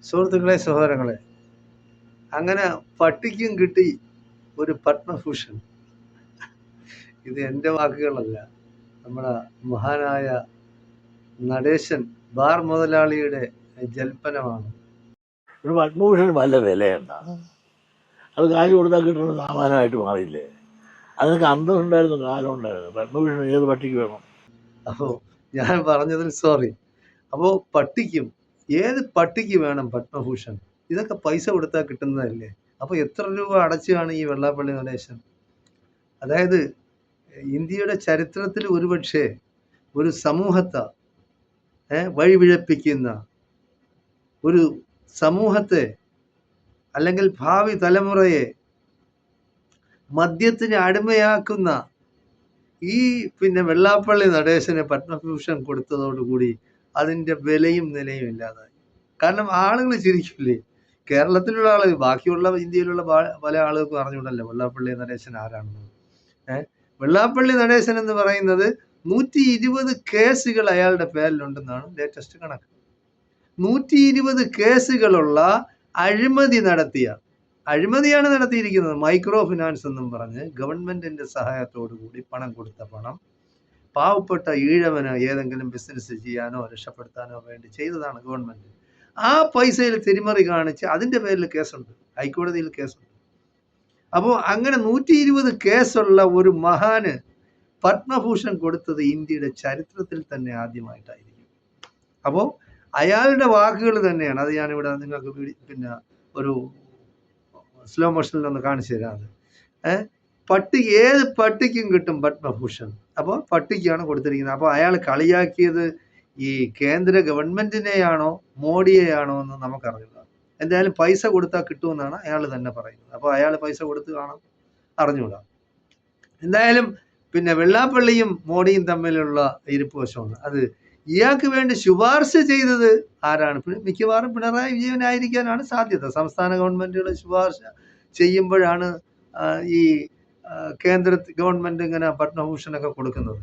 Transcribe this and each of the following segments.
സുഹൃത്തുക്കളെ, സഹോദരങ്ങളെ, അങ്ങനെ പട്ടിക്കും കിട്ടി ഒരു പത്മഭൂഷൺ. ഇത് എൻ്റെ വാക്കുകളല്ല, നമ്മുടെ മഹാനായ നടേശൻ ബാർ മുതലാളിയുടെ ജൽപ്പനമാണ്. ഒരു പത്മഭൂഷൺ വല്ല വിലയുണ്ടാ? അത് കാശ് കൊടുത്താൽ കിട്ടുന്ന സാമാനമായിട്ട് മാറിയില്ലേ? അതൊക്കെ അന്തം ഉണ്ടായിരുന്നു, കാലം ഉണ്ടായിരുന്നു. പത്മഭൂഷൺ ഏത് പട്ടിക്ക് വേണം? അപ്പോൾ ഞാൻ പറഞ്ഞതിൽ സോറി. അപ്പോൾ പട്ടിക്കും, ഏത് പട്ടിക്ക് വേണം പത്മഭൂഷൺ? ഇതൊക്കെ പൈസ കൊടുത്താൽ കിട്ടുന്നതല്ലേ? അപ്പോൾ എത്ര രൂപ അടച്ചാണ് ഈ വെള്ളാപ്പള്ളി നടേശൻ? അതായത് ഇന്ത്യയുടെ ചരിത്രത്തിൽ ഒരുപക്ഷെ ഒരു സമൂഹത്തെ വഴിപിഴപ്പിക്കുന്ന, ഒരു സമൂഹത്തെ അല്ലെങ്കിൽ ഭാവി തലമുറയെ മദ്യത്തിന് അടിമയാക്കുന്ന ഈ വെള്ളാപ്പള്ളി നടേശന് പത്മഭൂഷൺ കൊടുത്തതോടുകൂടി അതിൻ്റെ വിലയും നിലയും ഇല്ലാതായി. കാരണം ആളുകൾ ചിരിക്കില്ലേ? കേരളത്തിലുള്ള ആളുകൾ, ബാക്കിയുള്ള ഇന്ത്യയിലുള്ള പല ആളുകൾക്കും അറിഞ്ഞുകൂടല്ലോ വെള്ളാപ്പള്ളി നടേശൻ ആരാണെന്ന്. വെള്ളാപ്പള്ളി നടേശൻ എന്ന് പറയുന്നത് 120 കേസുകൾ അയാളുടെ പേരിലുണ്ടെന്നാണ് ലേറ്റസ്റ്റ് കണക്ക്. 120 കേസുകളുള്ള അഴിമതിയാണ് നടത്തിയിരിക്കുന്നത്. മൈക്രോ ഫിനാൻസ് എന്നും പറഞ്ഞ് ഗവൺമെന്റിന്റെ സഹായത്തോടു കൂടി പണം കൊടുത്ത പണം പാവപ്പെട്ട ഈഴവന് ഏതെങ്കിലും ബിസിനസ് ചെയ്യാനോ രക്ഷപ്പെടുത്താനോ വേണ്ടി ചെയ്തതാണ് ഗവൺമെന്റ്. ആ പൈസയിൽ തിരിമറി കാണിച്ച് അതിന്റെ പേരിൽ കേസുണ്ട്, ഹൈക്കോടതിയിൽ കേസുണ്ട്. അപ്പോൾ അങ്ങനെ 120 കേസുള്ള ഒരു മഹാന് പത്മഭൂഷൺ കൊടുത്തത് ഇന്ത്യയുടെ ചരിത്രത്തിൽ തന്നെ ആദ്യമായിട്ടായിരിക്കും. അപ്പോൾ അയാളുടെ വാക്കുകൾ തന്നെയാണ്. അത് ഞാനിവിടെ നിങ്ങൾക്ക് ഒരു സ്ലോ മോഷനിൽ ഒന്ന് കാണിച്ചു തരാം. അത് ഏത് പട്ടിക്കും കിട്ടും പത്മഭൂഷൺ. അപ്പോൾ പട്ടിക്കാണ് കൊടുത്തിരിക്കുന്നത്. അപ്പോൾ അയാൾ കളിയാക്കിയത് ഈ കേന്ദ്ര ഗവൺമെന്റിനെയാണോ മോഡിയെയാണോ എന്ന് നമുക്കറിയില്ല. എന്തായാലും പൈസ കൊടുത്താൽ കിട്ടുമെന്നാണ് അയാൾ തന്നെ പറയുന്നത്. അപ്പോൾ അയാൾ പൈസ കൊടുത്ത് കാണാം, അറിഞ്ഞൂടാ. എന്തായാലും വെള്ളാപ്പള്ളിയും മോഡിയും തമ്മിലുള്ള ഇരിപ്പ് വശമാണ്. അത് ഇയാൾക്ക് വേണ്ടി ശുപാർശ ചെയ്തത് ആരാണ്? മിക്കവാറും പിണറായി വിജയനായിരിക്കാനാണ് സാധ്യത. സംസ്ഥാന ഗവൺമെന്റുകൾ ശുപാർശ ചെയ്യുമ്പോഴാണ് ഈ കേന്ദ്ര ഗവൺമെന്റ് ഇങ്ങനെ പത്മഭൂഷണൊക്കെ കൊടുക്കുന്നത്.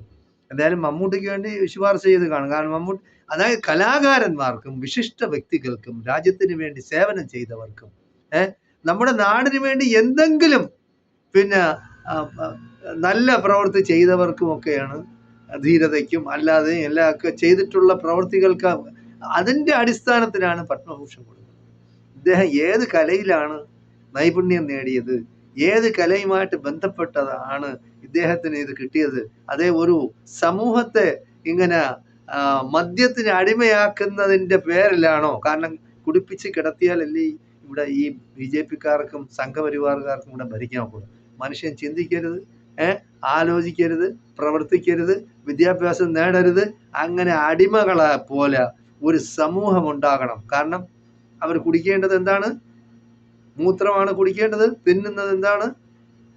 എന്തായാലും മമ്മൂട്ടിക്ക് വേണ്ടി ശുപാർശ ചെയ്ത് കാണും. കാരണം അതായത് കലാകാരന്മാർക്കും വിശിഷ്ട വ്യക്തികൾക്കും രാജ്യത്തിന് വേണ്ടി സേവനം ചെയ്തവർക്കും നമ്മുടെ നാടിന് വേണ്ടി എന്തെങ്കിലും നല്ല പ്രവൃത്തി ചെയ്തവർക്കും ഒക്കെയാണ് ധീരതയ്ക്കും അല്ലാതെ ഒക്കെ ചെയ്തിട്ടുള്ള പ്രവൃത്തികൾക്ക് അതിന്റെ അടിസ്ഥാനത്തിലാണ് പത്മഭൂഷൺ കൊടുക്കുന്നത്. ഇദ്ദേഹം ഏത് കലയിലാണ് നൈപുണ്യം നേടിയത്, ഏത് കലയുമായിട്ട് ബന്ധപ്പെട്ടതാണ് ഇദ്ദേഹത്തിന് ഇത് കിട്ടിയത്? അതേ ഒരു സമൂഹത്തെ ഇങ്ങനെ മദ്യത്തിന് അടിമയാക്കുന്നതിന്റെ പേരിലാണോ? കാരണം കുടിപ്പിച്ച് കിടത്തിയാലല്ലേ ഇവിടെ ഈ BJP-ക്കാർക്കും സംഘപരിവാറുകാർക്കും ഇവിടെ ഭരിക്കാൻ പോകും. മനുഷ്യൻ ചിന്തിക്കരുത്, ആലോചിക്കരുത്, പ്രവർത്തിക്കരുത്, വിദ്യാഭ്യാസം നേടരുത്. അങ്ങനെ അടിമകളെ പോലെ ഒരു സമൂഹം ഉണ്ടാകണം. കാരണം അവർ കുടിക്കേണ്ടത് എന്താണ്? മൂത്രമാണ് കുടിക്കേണ്ടത്. തിന്നുന്നത് എന്താണ്?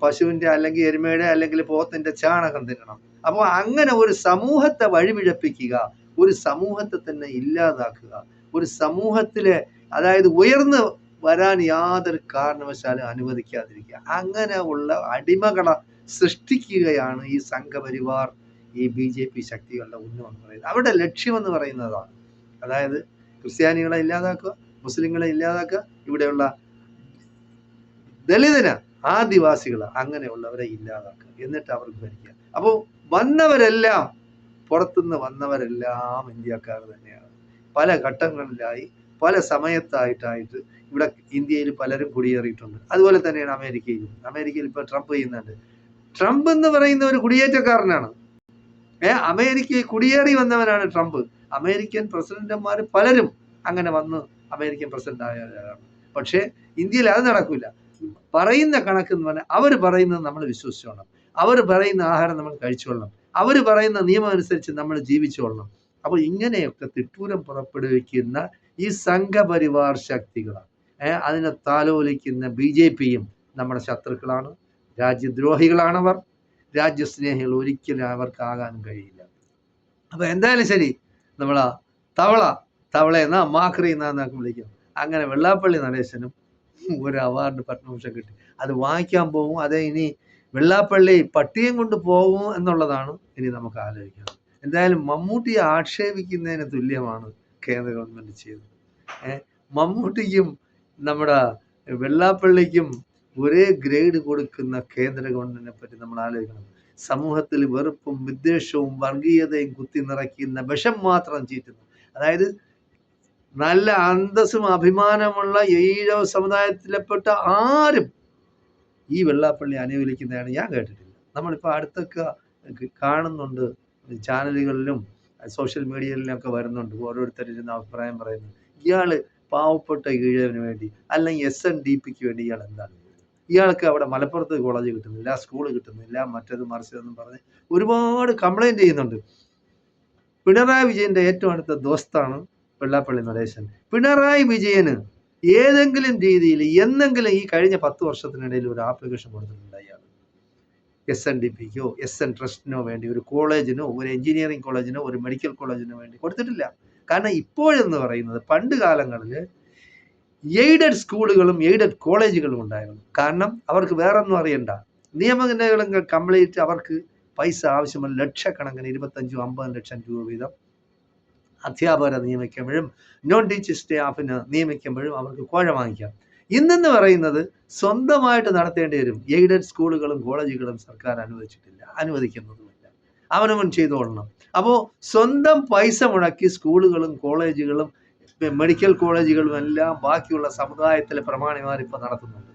പശുവിന്റെ അല്ലെങ്കിൽ എരുമയുടെ അല്ലെങ്കിൽ പോത്തിന്റെ ചാണകം തിന്നണം. അപ്പോൾ അങ്ങനെ ഒരു സമൂഹത്തെ വഴിപിഴപ്പിക്കുക, ഒരു സമൂഹത്തെ തന്നെ ഇല്ലാതാക്കുക, ഒരു സമൂഹത്തിലെ അതായത് ഉയർന്നു വരാൻ യാതൊരു കാരണവശാലും അനുവദിക്കാതിരിക്കുക, അങ്ങനെ ഉള്ള അടിമകളെ സൃഷ്ടിക്കുകയാണ് ഈ സംഘപരിവാർ, ഈ BJP ശക്തികളുടെ ഉന്നമനം എന്ന് പറയുന്നത്. അവരുടെ ലക്ഷ്യമെന്ന് പറയുന്നതാണ്. അതായത് ക്രിസ്ത്യാനികളെ ഇല്ലാതാക്കുക, മുസ്ലിങ്ങളെ ഇല്ലാതാക്കുക, ഇവിടെയുള്ള ദളിതന്, ആദിവാസികള്, അങ്ങനെയുള്ളവരെ ഇല്ലാതാക്കുക, എന്നിട്ട് അവർക്ക് ഭരിക്കുക. അപ്പോൾ വന്നവരെല്ലാം, പുറത്തുനിന്ന് വന്നവരെല്ലാം ഇന്ത്യക്കാർ തന്നെയാണ്. പല ഘട്ടങ്ങളിലായി പല സമയത്തായിട്ട് ഇവിടെ ഇന്ത്യയിൽ പലരും കുടിയേറിയിട്ടുണ്ട്. അതുപോലെ തന്നെയാണ് അമേരിക്കയിലും. അമേരിക്കയിൽ ഇപ്പൊ ട്രംപ് ചെയ്യുന്നുണ്ട്. ട്രംപ് എന്ന് പറയുന്ന ഒരു കുടിയേറ്റക്കാരനാണ്. അമേരിക്കയിൽ കുടിയേറി വന്നവനാണ് ട്രംപ്. അമേരിക്കൻ പ്രസിഡന്റുമാർ പലരും അങ്ങനെ വന്ന് അമേരിക്കൻ പ്രസിഡന്റ് ആയവരാണ്. പക്ഷേ ഇന്ത്യയിൽ അത് നടക്കില്ല. പറയുന്ന കണക്കെന്ന് പറഞ്ഞാൽ അവർ പറയുന്നത് നമ്മൾ വിശ്വസിച്ചോളണം, അവർ പറയുന്ന ആഹാരം നമ്മൾ കഴിച്ചോളണം, അവർ പറയുന്ന നിയമം അനുസരിച്ച് നമ്മൾ ജീവിച്ചോളണം. അപ്പോൾ ഇങ്ങനെയൊക്കെ തിട്ടൂരം പുറപ്പെടുവിക്കുന്ന ഈ സംഘപരിവാർ ശക്തികളാണ്, അതിനെ താലോലിക്കുന്ന BJP-യും നമ്മുടെ ശത്രുക്കളാണ്, രാജ്യദ്രോഹികളാണവർ. രാജ്യസ്നേഹികൾ ഒരിക്കലും അവർക്കാകാനും കഴിയില്ല. അപ്പൊ എന്തായാലും ശരി, നമ്മളാ തവളയെന്നാ മാക്രി എന്നൊക്കെ വിളിക്കും. അങ്ങനെ വെള്ളാപ്പള്ളി നടേശനും ഒരു അവാർഡ് പത്മഭൂഷൺ കിട്ടി. അത് വാങ്ങിക്കാൻ പോകും. അതേ ഇനി വെള്ളാപ്പള്ളി പട്ടിയും കൊണ്ട് പോകും എന്നുള്ളതാണ് ഇനി നമുക്ക് ആലോചിക്കണം. എന്തായാലും മമ്മൂട്ടിയെ ആക്ഷേപിക്കുന്നതിന് തുല്യമാണ് കേന്ദ്ര ഗവൺമെന്റ് ചെയ്തത്. മമ്മൂട്ടിക്കും നമ്മുടെ വെള്ളാപ്പള്ളിക്കും ഒരേ ഗ്രേഡ് കൊടുക്കുന്ന കേന്ദ്ര ഗവൺമെന്റിനെ പറ്റി നമ്മൾ ആലോചിക്കണം. സമൂഹത്തിൽ വെറുപ്പും വിദ്വേഷവും വർഗീയതയും കുത്തി നിറയ്ക്കുന്ന വിഷം മാത്രം ചീറ്റുന്നു. അതായത് നല്ല അന്തസ്സും അഭിമാനമുള്ള ഈഴവ സമുദായത്തിൽപ്പെട്ട ആരും ഈ വെള്ളാപ്പള്ളി അനുകൂലിക്കുന്നതാണ് ഞാൻ കേട്ടിട്ടില്ല. നമ്മളിപ്പോൾ അടുത്തൊക്കെ കാണുന്നുണ്ട്, ചാനലുകളിലും സോഷ്യൽ മീഡിയയിലൊക്കെ വരുന്നുണ്ട്, ഓരോരുത്തരിരുന്ന് അഭിപ്രായം പറയുന്നു. ഇയാള് പാവപ്പെട്ട ഈഴവന് വേണ്ടി അല്ലെങ്കിൽ SNDPക്ക് വേണ്ടി ഇയാൾ എന്താണ് ചെയ്തത്? ഇയാൾക്ക് അവിടെ മലപ്പുറത്ത് കോളേജ് കിട്ടുന്നില്ല, സ്കൂള് കിട്ടുന്നില്ല, മറ്റേത് മറിച്ചതെന്നും പറഞ്ഞ് ഒരുപാട് കംപ്ലൈന്റ് ചെയ്യുന്നുണ്ട്. പിണറായി വിജയന്റെ ഏറ്റവും അടുത്ത ദോസ്താണ് വെള്ളാപ്പള്ളി നടേശൻ. പിണറായി വിജയന് ഏതെങ്കിലും രീതിയിൽ എന്നെങ്കിലും ഈ കഴിഞ്ഞ 10 വർഷത്തിനിടയിൽ ഒരു ആപ്ലിക്കേഷൻ കൊടുത്തിട്ടുണ്ട് അയാൾ SNDPക്കോ SN ട്രസ്റ്റിനോ വേണ്ടി, ഒരു കോളേജിനോ, ഒരു എഞ്ചിനീയറിംഗ് കോളേജിനോ, ഒരു മെഡിക്കൽ കോളേജിനോ വേണ്ടി കൊടുത്തിട്ടില്ല. കാരണം ഇപ്പോഴെന്ന് പറയുന്നത് പണ്ട് കാലങ്ങളിൽ എയ്ഡഡ് സ്കൂളുകളും എയ്ഡഡ് കോളേജുകളും ഉണ്ടായിരുന്നു. കാരണം അവർക്ക് വേറൊന്നും അറിയണ്ട, നിയമങ്ങളും കംപ്ലീറ്റ് അവർക്ക് പൈസ ആവശ്യമുള്ള ലക്ഷക്കണക്കിന് 25-50 ലക്ഷം രൂപ വീതം അധ്യാപകരെ നിയമിക്കുമ്പോഴും നോൺ ടീച്ചിങ് സ്റ്റാഫിന് നിയമിക്കുമ്പോഴും അവർക്ക് കോഴ വാങ്ങിക്കാം. ഇന്നെന്ന് പറയുന്നത് സ്വന്തമായിട്ട് നടത്തേണ്ടി വരും. എയ്ഡഡ് സ്കൂളുകളും കോളേജുകളും സർക്കാർ അനുവദിക്കുന്നതുമില്ല, അവനവൻ ചെയ്തുകൊള്ളണം. അപ്പോൾ സ്വന്തം പൈസ മുടക്കി സ്കൂളുകളും കോളേജുകളും മെഡിക്കൽ കോളേജുകളും എല്ലാം ബാക്കിയുള്ള സമുദായത്തിലെ പ്രമാണിമാർ ഇപ്പോൾ നടത്തുന്നുണ്ട്.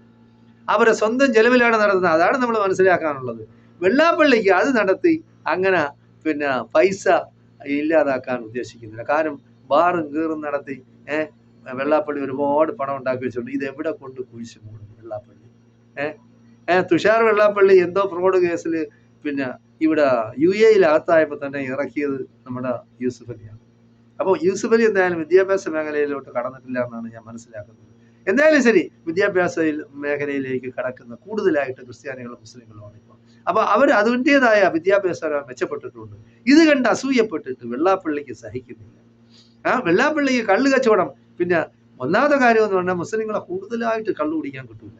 അവരെ സ്വന്തം ചെലവിലാണ് നടത്തുന്നത്. അതാണ് നമ്മൾ മനസ്സിലാക്കാനുള്ളത്. വെള്ളാപ്പള്ളിക്ക് അത് നടത്തി അങ്ങനെ പൈസ ഇല്ലാതാക്കാൻ ഉദ്ദേശിക്കുന്നില്ല. കാരണം ബാറും കീറും നടത്തി വെള്ളാപ്പള്ളി ഒരുപാട് പണം ഉണ്ടാക്കി വെച്ചിട്ടുണ്ട്. ഇത് എവിടെ കൊണ്ട് കുഴിച്ചു മൂടും വെള്ളാപ്പള്ളി? തുഷാർ വെള്ളാപ്പള്ളി എന്തോ ഫ്രോഡ് കേസിൽ ഇവിടെ UAE അകത്തായപ്പോൾ തന്നെ ഇറക്കിയത് നമ്മുടെ യൂസുഫ് അലിയാണ്. അപ്പോൾ യൂസുഫ് അലി എന്തായാലും വിദ്യാഭ്യാസ മേഖലയിലോട്ട് കടന്നിട്ടില്ല എന്നാണ് ഞാൻ മനസ്സിലാക്കുന്നത്. എന്തായാലും ശരി, വിദ്യാഭ്യാസ മേഖലയിലേക്ക് കടക്കുന്ന കൂടുതലായിട്ട് ക്രിസ്ത്യാനികളും മുസ്ലിങ്ങളുമാണ് ഇപ്പോൾ. അപ്പൊ അവർ അതിൻ്റെതായ വിദ്യാഭ്യാസം മെച്ചപ്പെട്ടിട്ടുണ്ട്. ഇത് കണ്ട് അസൂയപ്പെട്ടിട്ട് വെള്ളാപ്പള്ളിക്ക് സഹിക്കുന്നില്ല. വെള്ളാപ്പള്ളിക്ക് കള്ള് കച്ചവടം, ഒന്നാമത്തെ കാര്യം എന്ന് പറഞ്ഞാൽ മുസ്ലിങ്ങളെ കൂടുതലായിട്ട് കള്ളു കുടിക്കാൻ കിട്ടൂല.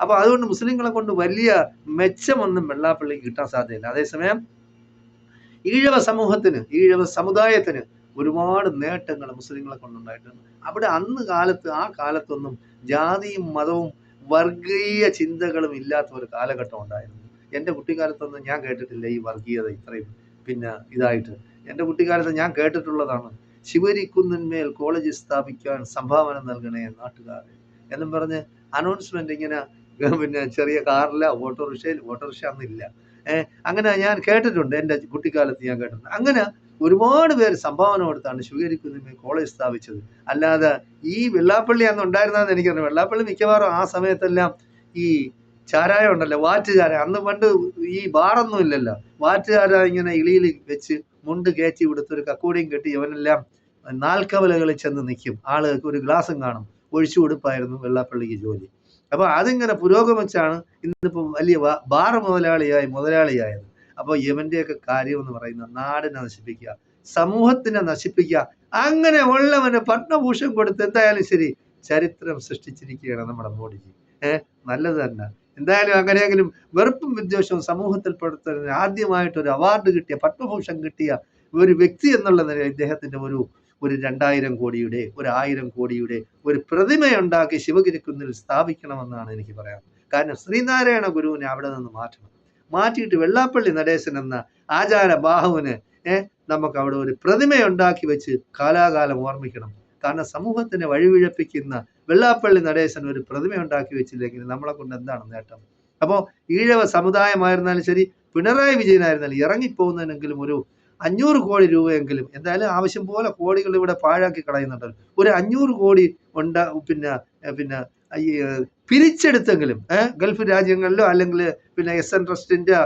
അപ്പൊ അതുകൊണ്ട് മുസ്ലിങ്ങളെ കൊണ്ട് വലിയ മെച്ചമൊന്നും വെള്ളാപ്പള്ളിക്ക് കിട്ടാൻ സാധ്യതയില്ല. അതേസമയം ഈഴവ സമൂഹത്തിന്, ഈഴവ സമുദായത്തിന് ഒരുപാട് നേട്ടങ്ങൾ മുസ്ലിങ്ങളെ കൊണ്ടുണ്ടായിട്ടുണ്ട്. അവിടെ ആ കാലത്തൊന്നും ജാതിയും മതവും വർഗീയ ചിന്തകളും ഇല്ലാത്ത ഒരു കാലഘട്ടം ഉണ്ടായിരുന്നു. എൻ്റെ കുട്ടിക്കാലത്തൊന്നും ഞാൻ കേട്ടിട്ടില്ല ഈ വർഗീയത ഇത്രയും ഇതായിട്ട്. എൻ്റെ കുട്ടിക്കാലത്ത് ഞാൻ കേട്ടിട്ടുള്ളതാണ്, ശിവരിക്കുന്നിന്മേൽ കോളേജ് സ്ഥാപിക്കാൻ സംഭാവന നൽകണേ നാട്ടുകാരെ എന്നും പറഞ്ഞ് അനൗൺസ്മെന്റ് ഇങ്ങനെ ചെറിയ കാറില്ല, ഓട്ടോറിക്ഷ അന്നില്ല. അങ്ങനെ ഞാൻ കേട്ടിട്ടുണ്ട്, എൻ്റെ കുട്ടിക്കാലത്ത് ഞാൻ കേട്ടിട്ടുണ്ട്. അങ്ങനെ ഒരുപാട് പേര് സംഭാവന കൊടുത്താണ് ശിവരിക്കുന്നിന്മേൽ കോളേജ് സ്ഥാപിച്ചത്. അല്ലാതെ ഈ വെള്ളാപ്പള്ളി അന്ന് ഉണ്ടായിരുന്നതെന്ന് എനിക്കറിയാം. വെള്ളാപ്പള്ളി മിക്കവാറും ആ സമയത്തെല്ലാം ഈ ചാരായം ഉണ്ടല്ലോ, വാറ്റുചാരായം. അന്ന് പണ്ട് ഈ ബാറൊന്നും ഇല്ലല്ലോ. വാറ്റുചാരായം ഇങ്ങനെ ഇളിയിൽ വെച്ച് മുണ്ട് കയറ്റി കൊടുത്തൊരു കക്കൂടിയും കെട്ടി ഇവനെല്ലാം നാൽക്കവലകളിൽ ചെന്ന് നിൽക്കും. ആളുകൾക്ക് ഒരു ഗ്ലാസും കാണും. ഒഴിച്ചു കൊടുപ്പായിരുന്നു വെള്ളാപ്പള്ളിക്ക് ജോലി. അപ്പൊ അതിങ്ങനെ പുരോഗമിച്ചാണ് ഇന്നിപ്പോ വലിയ ബാർ മുതലാളിയായത്. അപ്പൊ ഇവന്റെയൊക്കെ കാര്യം എന്ന് പറയുന്നത് നാടിനെ നശിപ്പിക്കുക, സമൂഹത്തിനെ നശിപ്പിക്കുക. അങ്ങനെ ഉള്ളവന് പത്മഭൂഷൺ കൊടുത്ത് എന്തായാലും ശരി ചരിത്രം സൃഷ്ടിച്ചിരിക്കുകയാണ് നമ്മുടെ മോഡിജി. നല്ലത് തന്നെ. എന്തായാലും അങ്ങനെയെങ്കിലും വെറുപ്പും വിദ്വേഷവും സമൂഹത്തിൽ പെടുത്തുന്നതിന് ആദ്യമായിട്ട് ഒരു അവാർഡ് കിട്ടിയ, പത്മഭൂഷൺ കിട്ടിയ ഒരു വ്യക്തി എന്നുള്ള നിലയിൽ ഇദ്ദേഹത്തിന്റെ ഒരു 2000 കോടിയുടെ, ഒരു 1000 കോടിയുടെ ഒരു പ്രതിമയുണ്ടാക്കി ശിവഗിരിക്കുന്നിൽ സ്ഥാപിക്കണമെന്നാണ് എനിക്ക് പറയാം. കാരണം ശ്രീനാരായണ ഗുരുവിനെ അവിടെ നിന്ന് മാറ്റിയിട്ട് വെള്ളാപ്പള്ളി നടേശൻ എന്ന ആചാര ബാഹുവിന് നമുക്ക് അവിടെ ഒരു പ്രതിമയുണ്ടാക്കി വെച്ച് കാലാകാലം ഓർമ്മിക്കണം. കാരണം സമൂഹത്തിനെ വഴിവിഴപ്പിക്കുന്ന വെള്ളാപ്പള്ളി നടേശൻ ഒരു പ്രതിമയുണ്ടാക്കി വെച്ചില്ലെങ്കിൽ നമ്മളെ കൊണ്ട് എന്താണ് നേട്ടം? അപ്പോൾ ഈഴവ സമുദായമായിരുന്നാലും ശരി, പിണറായി വിജയനായിരുന്നാലും ഇറങ്ങിപ്പോകുന്നതിനെങ്കിലും ഒരു 500 കോടി രൂപയെങ്കിലും, എന്തായാലും ആവശ്യം പോലെ കോടികൾ ഇവിടെ പാഴാക്കി കളയുന്നുണ്ടല്ലോ, ഒരു 500 കോടി പിരിച്ചെടുത്തെങ്കിലും ഗൾഫ് രാജ്യങ്ങളിലോ അല്ലെങ്കിൽ SN ട്രസ്റ്റിന്റെ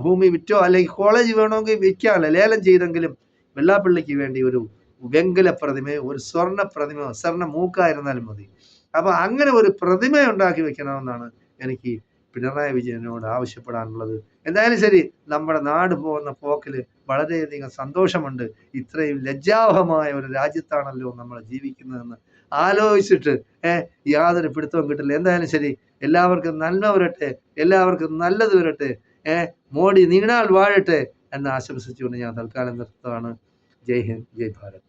ഭൂമി വിറ്റോ അല്ലെങ്കിൽ കോളേജ് വേണമെങ്കിൽ വിൽക്കാമല്ലോ, ലേലം ചെയ്തെങ്കിലും വെള്ളാപ്പള്ളിക്ക് വേണ്ടി ഒരു വെങ്കല പ്രതിമയോ ഒരു സ്വർണ്ണ പ്രതിമയോ, സ്വർണ്ണ മൂക്കായിരുന്നാലും മതി. അപ്പൊ അങ്ങനെ ഒരു പ്രതിമ ഉണ്ടാക്കി വെക്കണമെന്നാണ് എനിക്ക് പിണറായി വിജയനോട് ആവശ്യപ്പെടാനുള്ളത്. എന്തായാലും ശരി, നമ്മുടെ നാട് പോകുന്ന പോക്കിൽ വളരെയധികം സന്തോഷമുണ്ട്. ഇത്രയും ലജ്ജാവഹമായ ഒരു രാജ്യത്താണല്ലോ നമ്മൾ ജീവിക്കുന്നതെന്ന് ആലോചിച്ചിട്ട് യാതൊരു പിടുത്തവും കിട്ടില്ല. എന്തായാലും ശരി, എല്ലാവർക്കും നന്മ വരട്ടെ, എല്ലാവർക്കും നല്ലത് വരട്ടെ, മോഡി നീണാൾ വാഴട്ടെ എന്ന് ആശംസിച്ചുകൊണ്ട് ഞാൻ തൽക്കാലം നിർത്തുകയാണ്. ജയ് ഹിന്ദ്, ജയ് ഭാരത്.